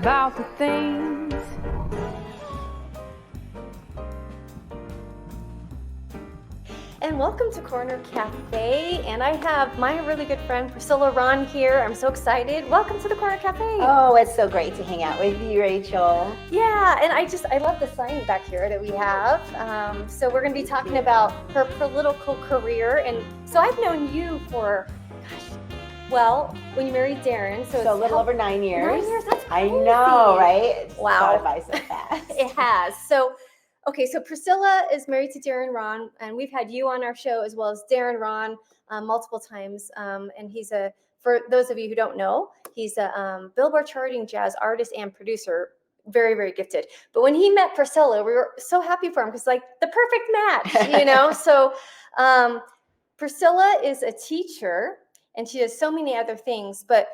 about the things. And welcome to Corner Cafe, and I have my really good friend Priscilla Rahn here. I'm so excited. Welcome to the Corner Cafe. Oh, it's so great to hang out with you, Rachel. Yeah, and I love the sign back here that we have. So we're going to be talking about her political career, and so I've known you for, well, when you married Darren, so it's a little over 9 years. 9 years, that's crazy. I know, right? It's Wow. gone by so fast. It has. So Priscilla is married to Darren Rahn, and we've had you on our show as well as Darren Rahn multiple times. And he's for those of you who don't know, he's a Billboard charting jazz artist and producer, very, very gifted. But when he met Priscilla, we were so happy for him because like the perfect match, you know? So Priscilla is a teacher and she does so many other things, but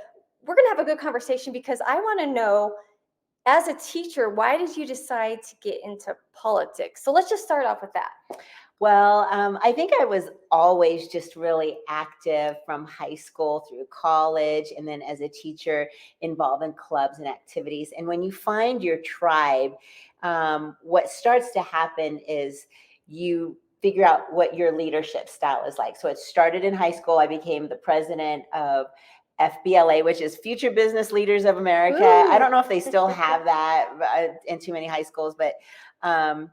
we're going to have a good conversation because I want to know, as a teacher, why did you decide to get into politics? So let's just start off with that. Well, I think I was always just really active from high school through college, and then as a teacher involved in clubs and activities. And when you find your tribe, what starts to happen is you figure out what your leadership style is like. So it started in high school. I became the president of FBLA, which is Future Business Leaders of America. Ooh. I don't know if they still have that in too many high schools, but then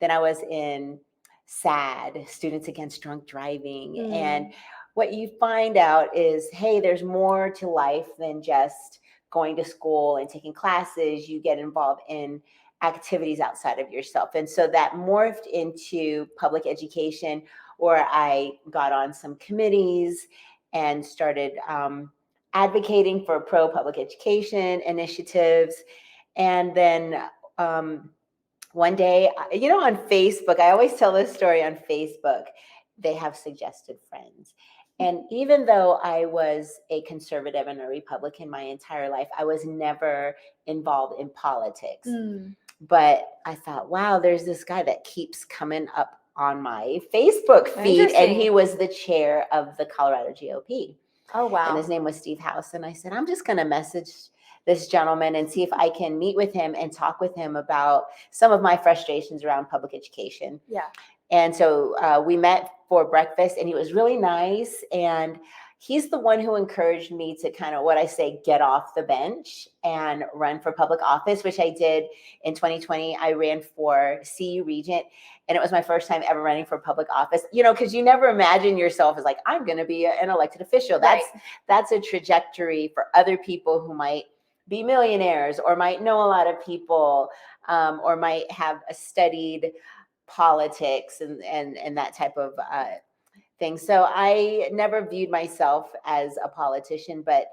I was in SAD, Students Against Drunk Driving. And what you find out is, hey, there's more to life than just going to school and taking classes. You get involved in activities outside of yourself. And so that morphed into public education, where I got on some committees and started advocating for pro-public education initiatives. And then one day, you know, on Facebook, I always tell this story on Facebook, they have suggested friends. And even though I was a conservative and a Republican my entire life, I was never involved in politics. But I thought, wow, there's this guy that keeps coming up on my Facebook feed, and he was the chair of the Colorado GOP. Oh, wow. And his name was Steve House. And I said, I'm just going to message this gentleman and see if I can meet with him and talk with him about some of my frustrations around public education. Yeah. And so we met for breakfast, and he was really nice. And he's the one who encouraged me to kind of, what I say, get off the bench and run for public office, which I did in 2020. I ran for CU Regent, and it was my first time ever running for public office, you know, because you never imagine yourself as like, I'm going to be an elected official. That's a trajectory for other people who might be millionaires or might know a lot of people, or might have studied politics and that type of thing. So I never viewed myself as a politician, but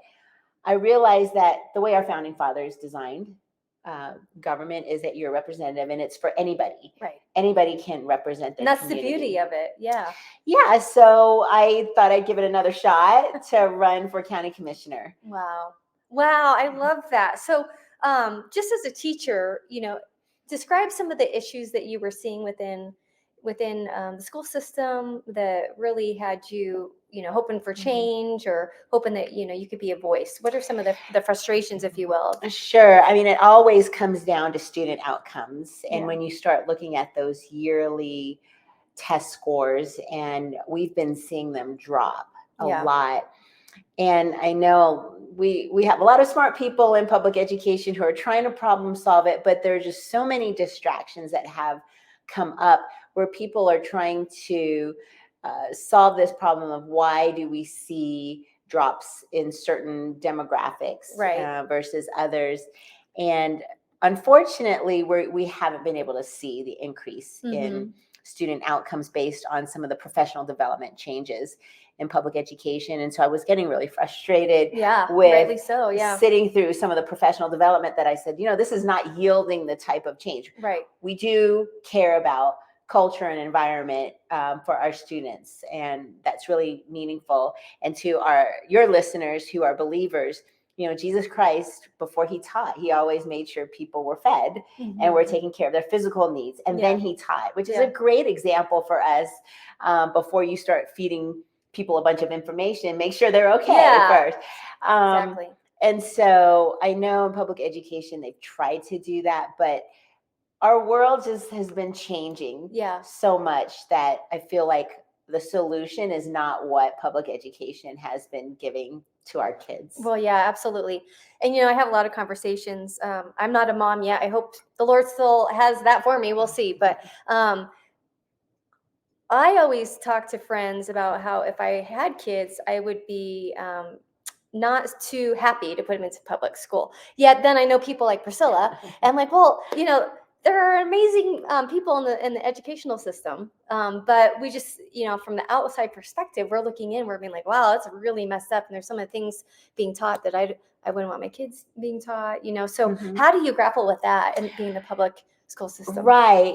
I realized that the way our founding fathers designed government is that you're a representative, and it's for anybody. Right. Anybody can represent their And that's community. the beauty of it. Yeah. Yeah. So I thought I'd give it another shot to run for county commissioner. Wow. I love that. So just as a teacher, you know, describe some of the issues that you were seeing within the school system that really had you, you know, hoping for change or hoping that, you know, you could be a voice. What are some of the frustrations, if you will? Sure. I mean, it always comes down to student outcomes. And Yeah. when you start looking at those yearly test scores, and we've been seeing them drop a lot. And I know we have a lot of smart people in public education who are trying to problem solve it, but there are just so many distractions that have come up where people are trying to solve this problem of why do we see drops in certain demographics versus others. And unfortunately, we haven't been able to see the increase in student outcomes based on some of the professional development changes in public education. And so I was getting really frustrated with sitting through some of the professional development that I said, you know, this is not yielding the type of change. Right. We do care about culture and environment for our students, and that's really meaningful. And to your listeners who are believers, you know, Jesus Christ, before he taught, he always made sure people were fed and were taking care of their physical needs. And then he taught, which is a great example for us. Before you start feeding people a bunch of information, make sure they're okay first. Exactly. And so I know in public education, they've tried to do that, but our world just has been changing so much that I feel like the solution is not what public education has been giving to our kids. Well, yeah, absolutely. And, I have a lot of conversations. I'm not a mom yet. I hope the Lord still has that for me. We'll see. But I always talk to friends about how if I had kids, I would be not too happy to put them into public school. Yet then I know people like Priscilla, and I'm like, well, there are amazing people in the educational system, but we just, from the outside perspective, we're looking in, we're being like, wow, that's really messed up, and there's some of the things being taught that I wouldn't want my kids being taught. So how do you grapple with that and being in the public school system? Right.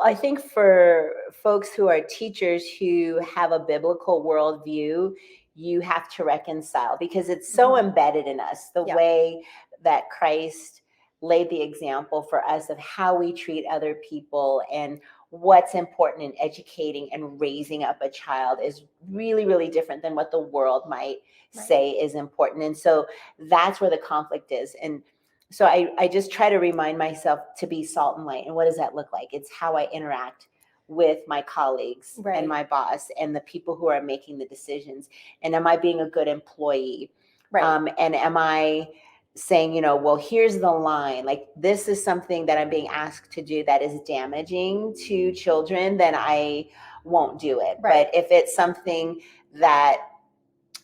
I think for folks who are teachers who have a biblical worldview, you have to reconcile because it's so embedded in us, the way that Christ laid the example for us of how we treat other people and what's important in educating and raising up a child is really, really different than what the world might say is important. And so that's where the conflict is. And so I just try to remind myself to be salt and light. And what does that look like? It's how I interact with my colleagues and my boss and the people who are making the decisions. And am I being a good employee? And am I saying, well, here's the line. Like, this is something that I'm being asked to do that is damaging to children, then I won't do it. But if it's something that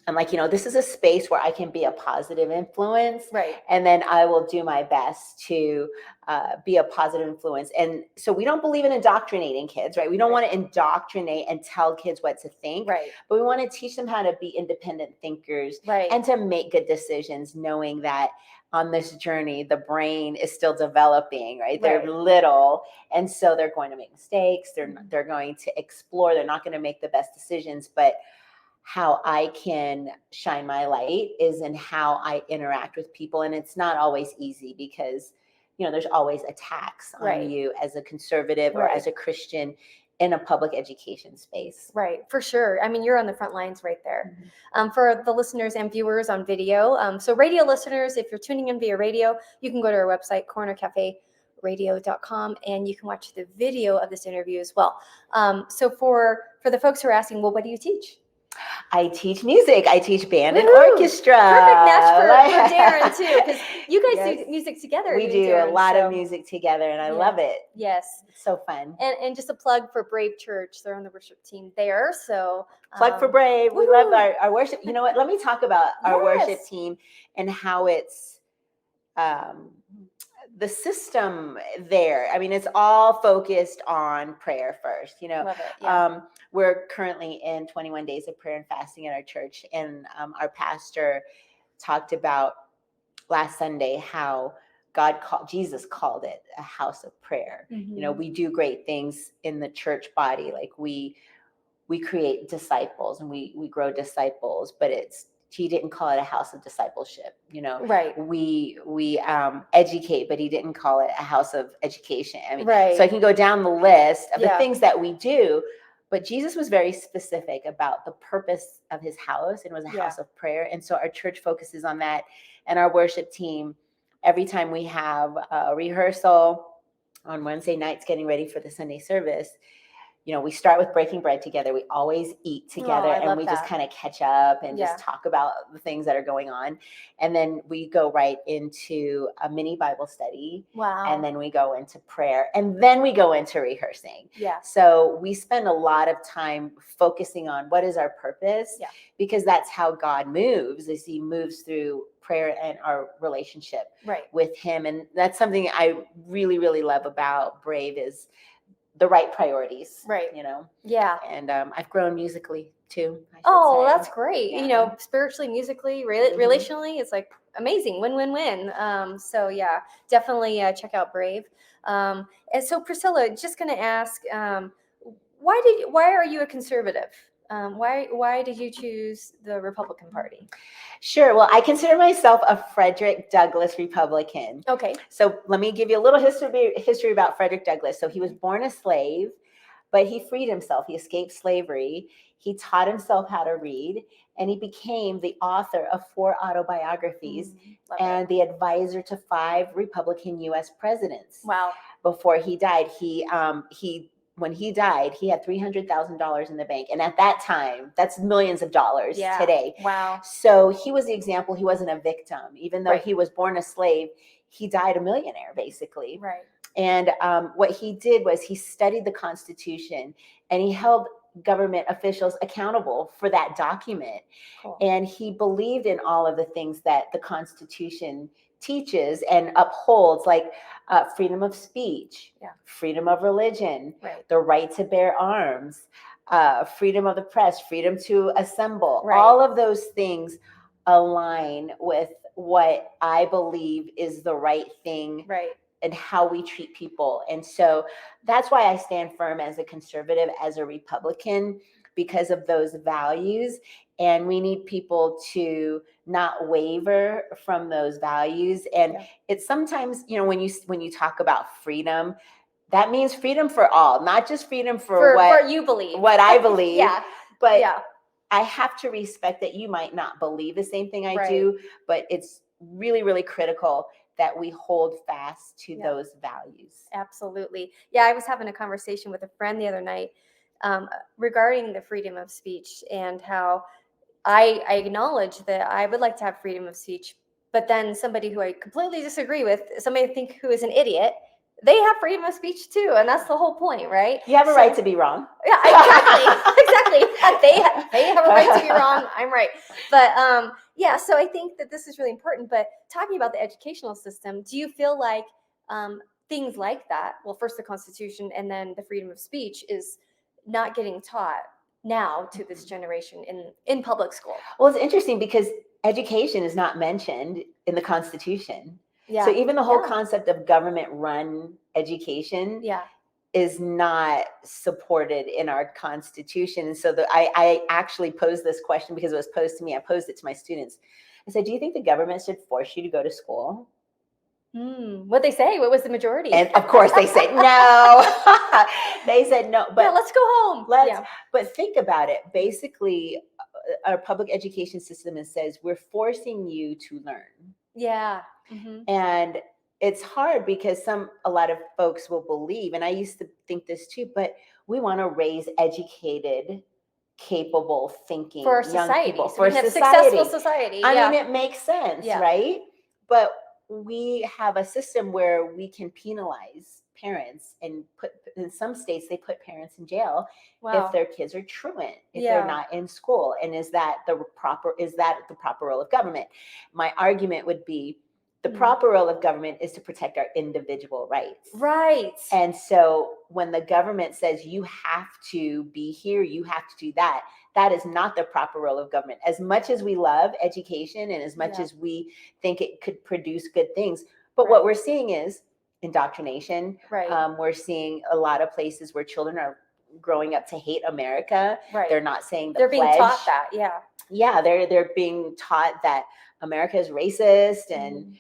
I'm like, this is a space where I can be a positive influence. And then I will do my best to be a positive influence. And so we don't believe in indoctrinating kids, right? We don't want to indoctrinate and tell kids what to think, but we want to teach them how to be independent thinkers and to make good decisions, knowing that on this journey, the brain is still developing, right? They're little. And so they're going to make mistakes. They're going to explore. They're not going to make the best decisions, but how I can shine my light is in how I interact with people. And it's not always easy because, there's always attacks on you as a conservative or as a Christian in a public education space. Right, for sure. I mean, you're on the front lines right there. For the listeners and viewers on video, so radio listeners, if you're tuning in via radio, you can go to our website, cornercaferadio.com, and you can watch the video of this interview as well. So for the folks who are asking, well, what do you teach? I teach music. I teach band and orchestra. Perfect match for Darren too, because you guys do music together. We do Darren, a lot of music together, and I love it. Yes, it's so fun. And just a plug for Brave Church. They're on the worship team there. So plug for Brave. We love our worship. You know what? Let me talk about our worship team and how it's the system there. I mean, it's all focused on prayer first. Love it. We're currently in 21 days of prayer and fasting at our church. And our pastor talked about last Sunday how Jesus called it a house of prayer. We do great things in the church body. Like we create disciples and we grow disciples, but he didn't call it a house of discipleship. We educate, but he didn't call it a house of education. I mean, so I can go down the list of the things that we do, but Jesus was very specific about the purpose of his house, and it was a house of prayer. And so our church focuses on that. And our worship team, every time we have a rehearsal on Wednesday nights, getting ready for the Sunday service, we start with breaking bread together. We always eat together, and we just kind of catch up and just talk about the things that are going on. And then we go right into a mini Bible study. Wow. And then we go into prayer, and then we go into rehearsing. So we spend a lot of time focusing on what is our purpose, because that's how God moves, as he moves through prayer and our relationship with him. And that's something I really, really love about Brave is the right priorities, and I've grown musically too. Oh, that's great. Spiritually, musically, relationally, it's like amazing, win. So definitely check out Brave. And so Priscilla, just going to ask, why are you a conservative? Why did you choose the Republican Party? Sure. Well, I consider myself a Frederick Douglass Republican. Okay. So let me give you a little history about Frederick Douglass. So he was born a slave, but he freed himself. He escaped slavery. He taught himself how to read, and he became the author of 4 autobiographies and the advisor to 5 Republican U.S. presidents. Wow. Before he died, when he died, he had $300,000 in the bank. And at that time, that's millions of dollars today. Wow. So he was the example. He wasn't a victim. Even though Right. he was born a slave, he died a millionaire, basically. Right. And what he did was he studied the Constitution, and he held government officials accountable for that document. Cool. And he believed in all of the things that the Constitution teaches and upholds, like freedom of speech, freedom of religion, the right to bear arms, freedom of the press, freedom to assemble. All of those things align with what I believe is the right thing and how we treat people. And so that's why I stand firm as a conservative, as a Republican, because of those values. And we need people to not waver from those values. And it's sometimes, when you talk about freedom, that means freedom for all, not just freedom for what you believe, what I believe, but yeah. I have to respect that you might not believe the same thing I do, but it's really, really critical that we hold fast to those values. Absolutely. Yeah, I was having a conversation with a friend the other night regarding the freedom of speech, and how I acknowledge that I would like to have freedom of speech, but then somebody who I completely disagree with, somebody I think who is an idiot, they have freedom of speech too, and that's the whole point, right? You have a right to be wrong. Yeah, exactly. They have a right to be wrong. I'm right. But so I think that this is really important. But talking about the educational system, do you feel like things like that, well, first the Constitution and then the freedom of speech, is not getting taught now to this generation in public school? Well, it's interesting because education is not mentioned in the Constitution. So even the whole concept of government-run education is not supported in our Constitution. And so I actually posed this question because it was posed to me. I posed it to my students. I said, do you think the government should force you to go to school? What'd they say? What was the majority? And of course they said no. They said no. But let's go home. But think about it. Basically, our public education system says we're forcing you to learn. Yeah. And it's hard because a lot of folks will believe, and I used to think this too, but we want to raise educated, capable, thinking for young society, people, so for we have society. Successful society. I mean, it makes sense, right? But we have a system where we can penalize parents, and in some states they put parents in jail if their kids are truant, if they're not in school. And is that the proper role of government? My argument would be the proper role of government is to protect our individual rights. Right. And so when the government says you have to be here, you have to do that, that is not the proper role of government. As much as we love education and as much as we think it could produce good things, but what we're seeing is indoctrination. We're seeing a lot of places where children are growing up to hate America. They're not saying the pledge. They're being taught that, Yeah, they're being taught that America is racist, and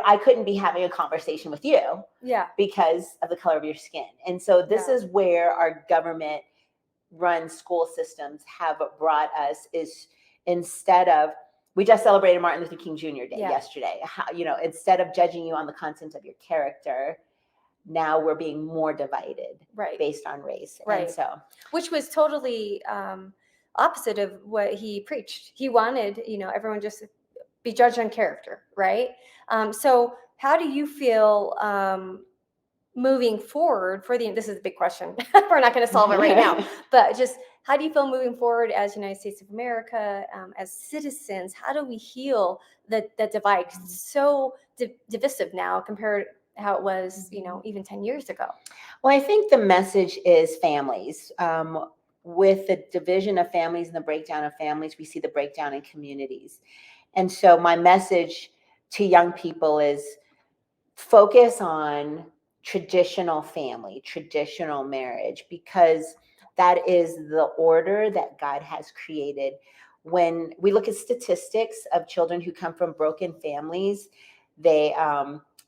I couldn't be having a conversation with you because of the color of your skin. And so this is where our government run school systems have brought us, is instead of, we just celebrated Martin Luther King Jr. Day yesterday. Instead of judging you on the content of your character, now we're being more divided based on race. And so, which was totally opposite of what he preached. He wanted, everyone just be judged on character, right? So how do you feel moving forward this is a big question. We're not going to solve it right now, but just how do you feel moving forward as United States of America, as citizens? How do we heal the divide? 'Cause it's so divisive now compared to how it was, even 10 years ago. Well, I think the message is families. With the division of families and the breakdown of families, we see the breakdown in communities. And so my message to young people is focus on traditional family, traditional marriage, because that is the order that God has created. When we look at statistics of children who come from broken families, they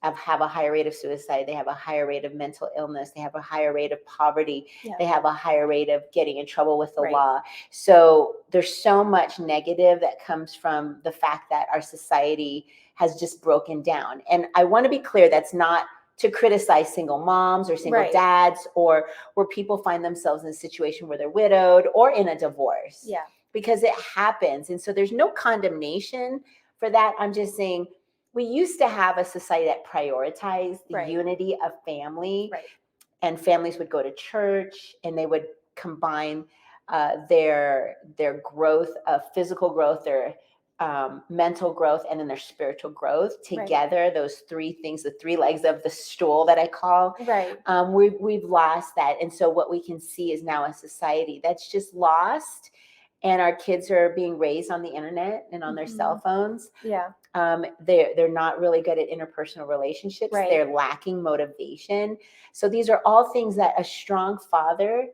have a higher rate of suicide. They have a higher rate of mental illness. They have a higher rate of poverty. Yeah. They have a higher rate of getting in trouble with the Right. law. So there's so much negative that comes from the fact that our society has just broken down. And I want to be clear, that's not to criticize single moms or single Right. dads, or where people find themselves in a situation where they're widowed or in a divorce. Yeah. Because it happens. And so there's no condemnation for that. I'm just saying, we used to have a society that prioritized the Right. unity of family, Right. and families would go to church and they would combine their growth of physical growth, their mental growth, and then their spiritual growth together. Right. Those three things, the three legs of the stool that I call. Right. We've lost that. And so what we can see is now a society that's just lost. And our kids are being raised on the internet and on their cell phones. Yeah. They're not really good at interpersonal relationships. Right. They're lacking motivation. So these are all things that a strong father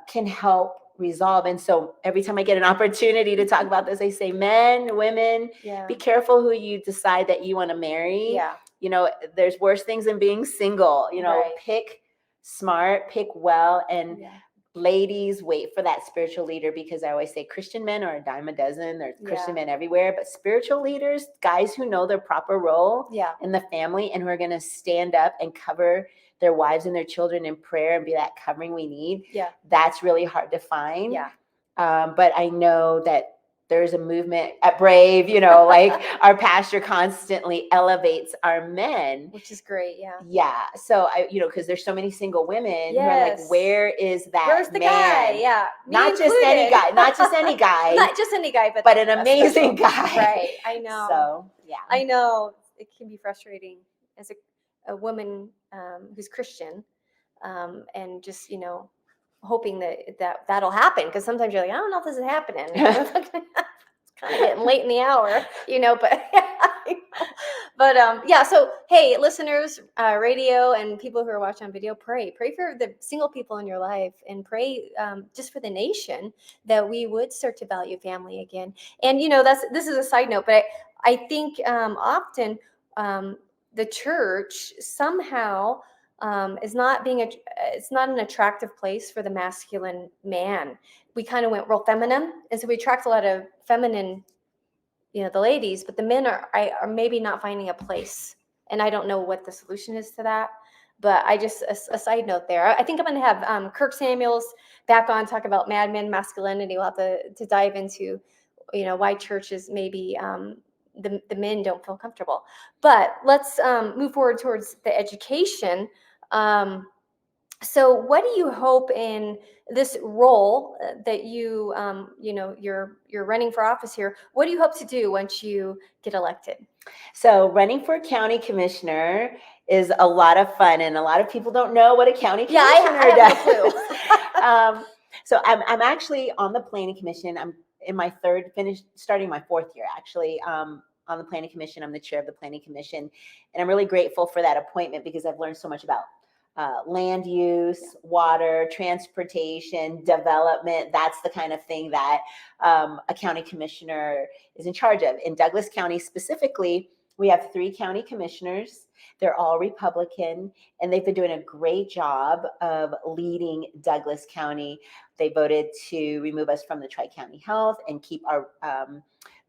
can help resolve. And so every time I get an opportunity to talk about this, I say, men, women, be careful who you decide that you want to marry. Yeah. You know, there's worse things than being single. You know, Right. pick smart, pick well, and ladies, wait for that spiritual leader, because I always say Christian men are a dime a dozen. There's Christian men everywhere, but spiritual leaders, guys who know their proper role in the family and who are going to stand up and cover their wives and their children in prayer and be that covering we need. Yeah. That's really hard to find. Yeah. But I know that there's a movement at Brave, you know, like our pastor constantly elevates our men. Which is great, yeah. Yeah. So, because there's so many single women who are like, where is that Where's the man? Guy? Yeah. Not just any guy. Not just any guy. Not just any guy, but an amazing guy. Right. I know. So, yeah. I know it can be frustrating as a woman who's Christian and just, hoping that'll happen, because sometimes you're like, I don't know if this is happening. It's kind of getting late in the hour, but yeah. So hey, listeners, radio and people who are watching on video, pray for the single people in your life, and pray just for the nation that we would start to value family again. And this is a side note, but I think often the church somehow is not it's not an attractive place for the masculine man. We kind of went real feminine, and so we attract a lot of feminine, the ladies, but the men are maybe not finding a place. And I don't know what the solution is to that, but I just a side note there. I think I'm going to have Kirk Samuels back on, talk about Mad Men masculinity. We'll have to dive into why churches maybe the men don't feel comfortable. But let's move forward towards the education. So what do you hope in this role that you're running for office here? What do you hope to do once you get elected? So running for county commissioner is a lot of fun, and a lot of people don't know what a county commissioner does. No clue. So I'm actually on the planning commission. I'm in my starting my fourth year actually. On the planning commission, I'm the chair of the planning commission, and I'm really grateful for that appointment because I've learned so much about land use, water, transportation, development. That's the kind of thing that a county commissioner is in charge of. In Douglas County specifically, we have 3 county commissioners. They're all Republican, and they've been doing a great job of leading Douglas County. They voted to remove us from the Tri-County Health and keep our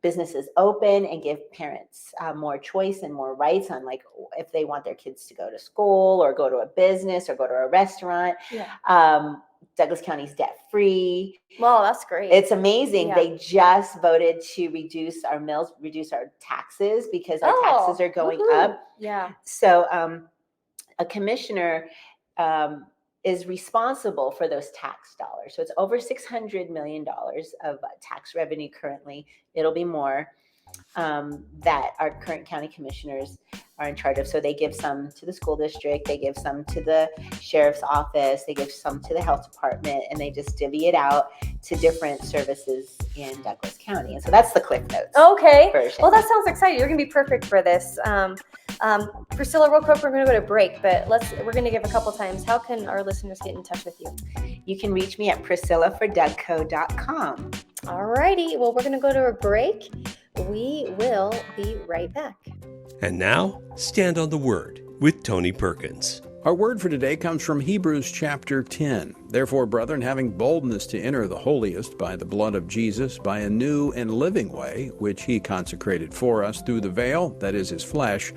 businesses open and give parents more choice and more rights on like if they want their kids to go to school or go to a business or go to a restaurant. Yeah. Douglas County's debt free. Well, that's great. It's amazing. Yeah. They just voted to reduce our mills, reduce our taxes because our taxes are going up. Yeah. So a commissioner is responsible for those tax dollars. So it's over $600 million of tax revenue currently. It'll be more that our current county commissioners are in charge of. So they give some to the school district, they give some to the sheriff's office, they give some to the health department, and they just divvy it out to different services in Douglas County. And so that's the Cliff Notes. Okay. Version. Well, that sounds exciting. You're going to be perfect for this. Priscilla, real quick, we're going to go to break, but we're going to give a couple times. How can our listeners get in touch with you? You can reach me at priscillafordugco.com. All righty. Well, we're going to go to a break. We will be right back. And now, Stand on the Word with Tony Perkins. Our word for today comes from Hebrews chapter 10. Therefore, brethren, having boldness to enter the holiest by the blood of Jesus, by a new and living way, which he consecrated for us through the veil, that is his flesh,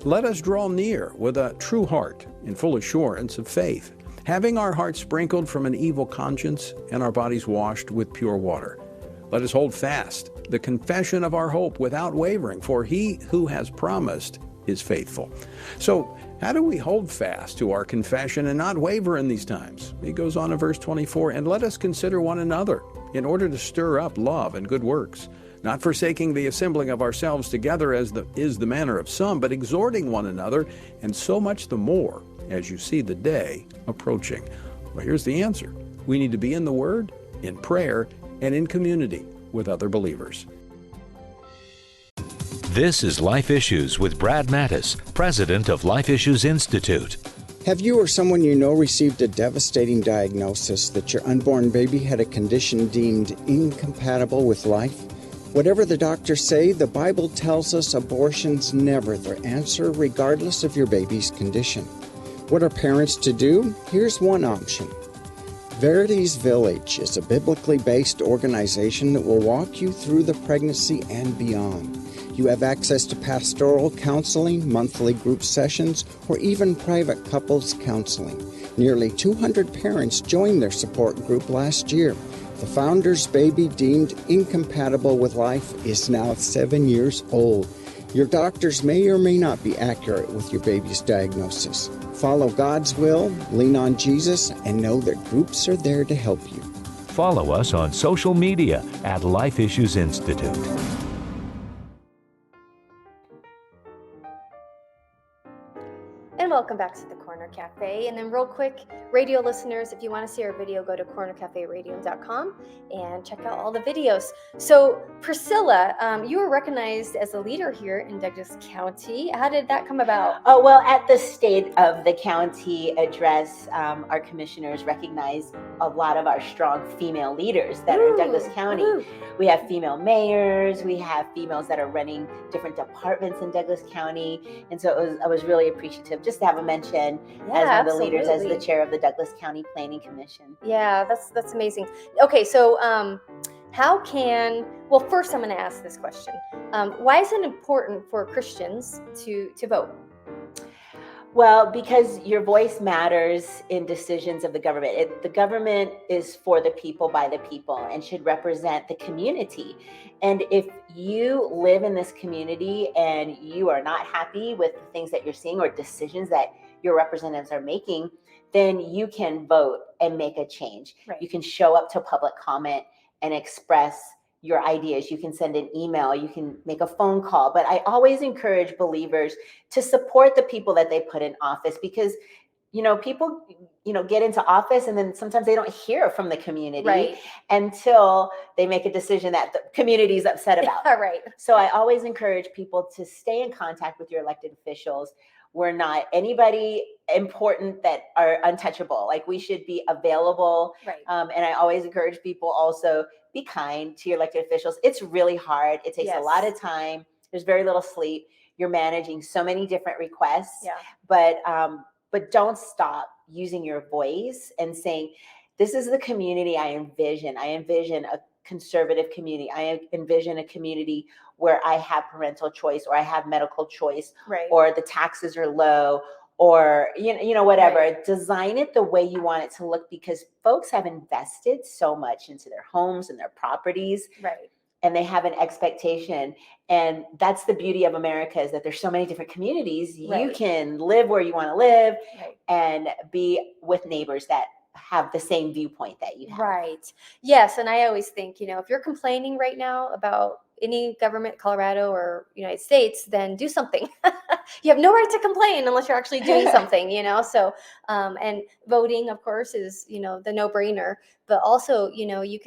let us draw near with a true heart in full assurance of faith, having our hearts sprinkled from an evil conscience and our bodies washed with pure water. Let us hold fast the confession of our hope without wavering, for he who has promised is faithful. So, how do we hold fast to our confession and not waver in these times? He goes on in verse 24, and let us consider one another in order to stir up love and good works, not forsaking the assembling of ourselves together as is the manner of some, but exhorting one another, and so much the more as you see the day approaching. Well, here's the answer. We need to be in the Word, in prayer, and in community with other believers. This is Life Issues with Brad Mattis, president of Life Issues Institute. Have you or someone you know received a devastating diagnosis that your unborn baby had a condition deemed incompatible with life? Whatever the doctors say, the Bible tells us abortion's never the answer, regardless of your baby's condition. What are parents to do? Here's one option. Verity's Village is a biblically based organization that will walk you through the pregnancy and beyond. You have access to pastoral counseling, monthly group sessions, or even private couples counseling. Nearly 200 parents joined their support group last year. The founder's baby, deemed incompatible with life, is now 7 years old. Your doctors may or may not be accurate with your baby's diagnosis. Follow God's will, lean on Jesus, and know that groups are there to help you. Follow us on social media at Life Issues Institute. And welcome back to the Corner Cafe. And then real quick, radio listeners, if you want to see our video, go to cornercaferadio.com and check out all the videos. So Priscilla, you were recognized as a leader here in Douglas County. How did that come about? Oh, well, at the State of the County address, our commissioners recognized a lot of our strong female leaders that are in Douglas County. Ooh. We have female mayors, we have females that are running different departments in Douglas County. And so I was really appreciative just to have a mention as one of the leaders, as the chair of the Douglas County Planning Commission. Yeah, that's amazing. Okay, so well, first I'm going to ask this question. Why is it important for Christians to vote? Well, because your voice matters in decisions of the government. The government is for the people, by the people, and should represent the community. And if you live in this community and you are not happy with the things that you're seeing or decisions that your representatives are making, then you can vote and make a change. Right. You can show up to public comment and express your ideas. You can send an email, you can make a phone call, but I always encourage believers to support the people that they put in office, because people get into office and then sometimes they don't hear from the community until they make a decision that the community is upset about. Right. So I always encourage people to stay in contact with your elected officials. We're not anybody important that are untouchable. Like, we should be available. Right. And I always encourage people also, be kind to your elected officials. It's really hard. It takes a lot of time. There's very little sleep. You're managing so many different requests. Yeah. But don't stop using your voice and saying, this is the community I envision. I envision a conservative community. I envision a community where I have parental choice, or I have medical choice, or the taxes are low, or whatever. Right. Design it the way you want it to look, because folks have invested so much into their homes and their properties. Right. And they have an expectation. And that's the beauty of America, is that there's so many different communities. Right. You can live where you want to live and be with neighbors that have the same viewpoint that you have. Right. Yes. And I always think, if you're complaining right now about any government, Colorado or United States, then do something. You have no right to complain unless you're actually doing something, So, and voting, of course, is, the no-brainer. But also, you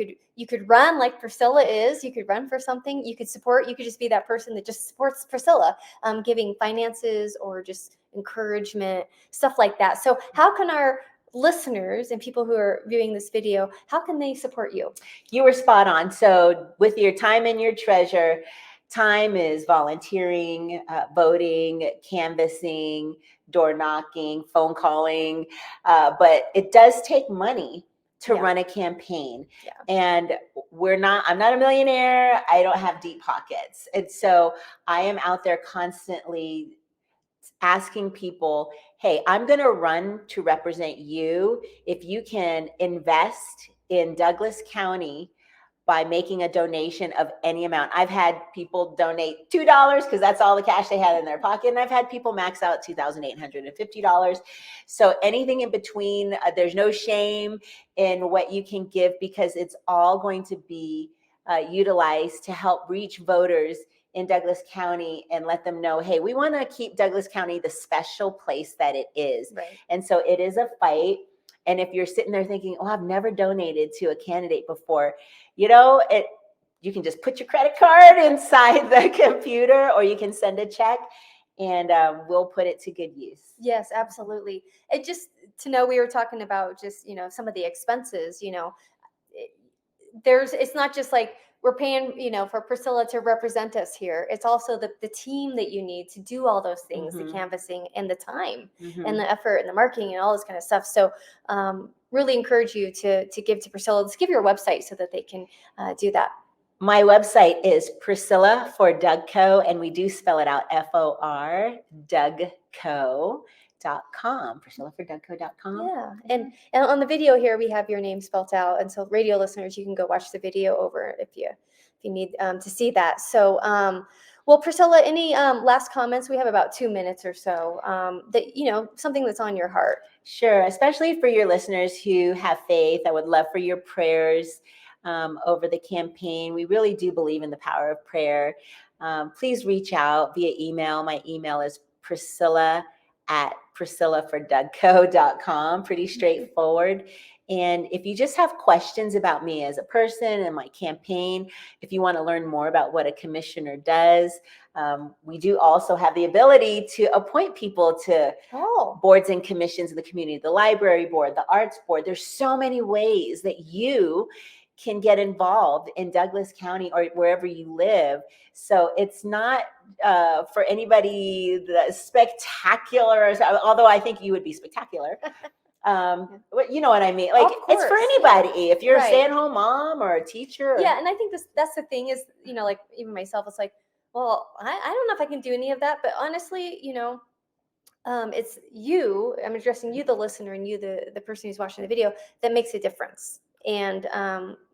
could run like Priscilla is. You could run for something. You could support. You could just be that person that just supports Priscilla, giving finances or just encouragement, stuff like that. So, how can our listeners and people who are viewing this video, how can they support you? You were spot on. So with your time and your treasure, time is volunteering, voting, canvassing, door knocking, phone calling, but it does take money to run a campaign. And I'm not a millionaire. I don't have deep pockets. And so I am out there constantly asking people, hey, I'm going to run to represent you. If you can invest in Douglas County by making a donation of any amount. I've had people donate $2 because that's all the cash they had in their pocket. And I've had people max out $2,850. So anything in between, there's no shame in what you can give, because it's all going to be utilized to help reach voters in Douglas County and let them know, hey, we want to keep Douglas County the special place that it is. Right. And so it is a fight. And if you're sitting there thinking, oh, I've never donated to a candidate before, you can just put your credit card inside the computer, or you can send a check, and we'll put it to good use. Yes, absolutely. It just to know, we were talking about just, some of the expenses, it's not just like we're paying, for Priscilla to represent us here. It's also the team that you need to do all those things, the canvassing and the time and the effort and the marketing and all this kind of stuff. So really encourage you to give to Priscilla. Let's give your website so that they can do that. My website is Priscilla for Dougco, and we do spell it out FOR, Dougco.com, PriscillaForDougco.com. Yeah, and on the video here we have your name spelled out, and so radio listeners, you can go watch the video over if you need to see that. So well, Priscilla, any last comments? We have about 2 minutes or so, that something that's on your heart. Sure, especially for your listeners who have faith. I would love for your prayers over the campaign. We really do believe in the power of prayer. Please reach out via email. My email is Priscilla@PriscillaForDougco.com. Pretty straightforward. And if you just have questions about me as a person and my campaign, if you want to learn more about what a commissioner does, we do also have the ability to appoint people to boards and commissions in the community, the library board, the arts board. There's so many ways that you can get involved in Douglas County or wherever you live. So it's not for anybody that's spectacular, although I think you would be spectacular. You know what I mean? Like, it's for anybody. If you're a stay-at-home mom or a teacher. Yeah, and I think that's the thing is, like even myself, it's like, well, I don't know if I can do any of that, but honestly, it's you. I'm addressing you, the listener, and you, the person who's watching the video, that makes a difference. And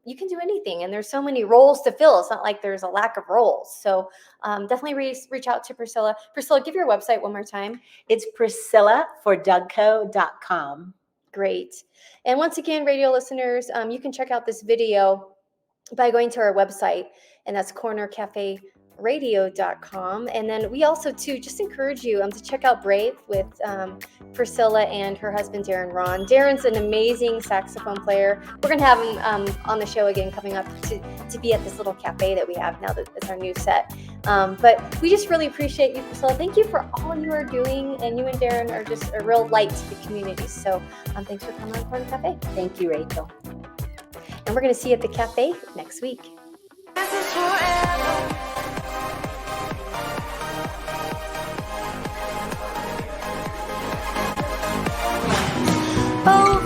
you can do anything, and there's so many roles to fill. It's not like there's a lack of roles. So definitely reach out to Priscilla. Priscilla, give your website one more time. It's PriscillaForDougco.com. Great. And once again, radio listeners, you can check out this video by going to our website, and that's cornercaferadio.com. And then we also too just encourage you to check out Brave with Priscilla and her husband Darren Rahn. Darren's an amazing saxophone player. We're gonna have him on the show again coming up to be at this little cafe that we have now that it's our new set. But we just really appreciate you, Priscilla. Thank you for all you are doing, and you and Darren are just a real light to the community. So thanks for coming on Corner Cafe. Thank you, Rachel. And we're going to see you at the cafe next week. Oh